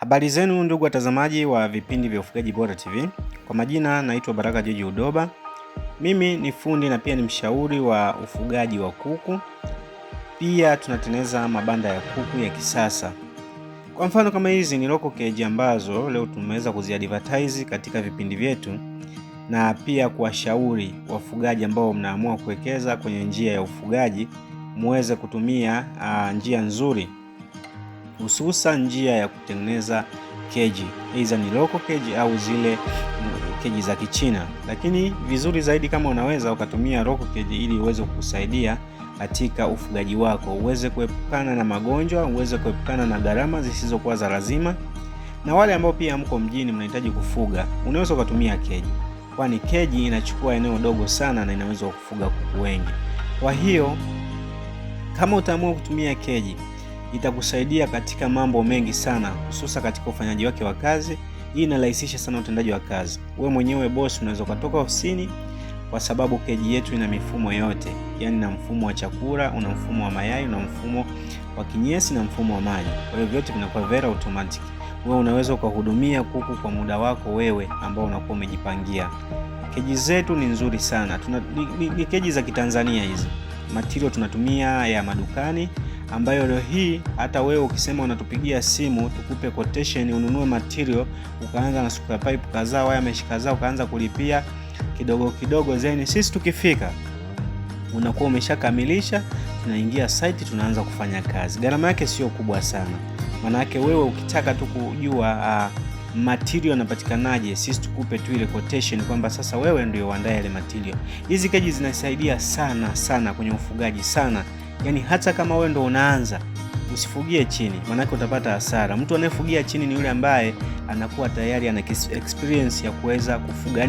Habari zenu ndugu watazamaji wa vipindi vya Ufugaji Bora TV. Kwa majina naitwa Baraka George Udoba. Mimi ni fundi na pia ni mshauri wa ufugaji wa kuku. Pia tunatengeneza mabanda ya kuku ya kisasa. Kwa mfano kama hizi ni local cage ambazo leo tumeweza kuziadvertise katika vipindi vyetu, na pia kuwashauri wafugaji ambao mnaamua kuwekeza kwenye njia ya ufugaji muweze kutumia njia nzuri, hususan njia ya kutengeneza keji, hizo ni local keji au zile keji za Kichina. Lakini vizuri zaidi kama unaweza ukatumia local keji ili uweze kukusaidia katika ufugaji wako, uweze kuepukana na magonjwa, uweze kuepukana na gharama zisizokuwa za lazima. Na wale ambao pia mko mjini mnahitaji kufuga, unaweza ukatumia keji, kwani keji inachukua eneo dogo sana na inaweza kufuga kuku wengi. Kwa hiyo kama utaamua kutumia keji, itakusaidia katika mambo mengi sana, hususa katika ufanyaji wake wa kazi. Hii inarahisisha sana utendaji wa kazi. Wewe mwenyewe boss unaweza kutoka ofisini, kwa sababu keji yetu ina mifumo yote, yani na mfumo wa chakula, una mfumo wa mayai, una mfumo wa kinyesi na mfumo wa maji. Kwa hiyo vyote vinakuwa very automatic. Wewe unaweza ukahudumia kuku kwa muda wako wewe ambao unakuwa umejipangia. Keji zetu ni nzuri sana. Ni keji za Kitanzania hizi. Material tunatumia ya madukani, ambayo leo hii hata wewe ukisema unatupigia simu tukupe quotation ununue material, ukaanza na super pipe kadhaa, waya mesh kadhaa, ukaanza kulipia kidogo kidogo, zeni sisi tukifika unakuwa umeshakamilisha, tunaingia site, tunaanza kufanya kazi. Gharama yake sio kubwa sana. Maana yake wewe ukitaka tu kujua material yanapatikanaje, sisi tukupe tu ile quotation kwamba sasa wewe ndio uandae ile material. Hizi keji zinasaidia sana sana kwenye ufugaji sana. Yani hata kama wewe ndo unaanza, usifugie chini, maana yake utapata hasara. Mtu anayefugia chini ni yule ambaye anakuwa tayari ana experience ya kuweza kufuga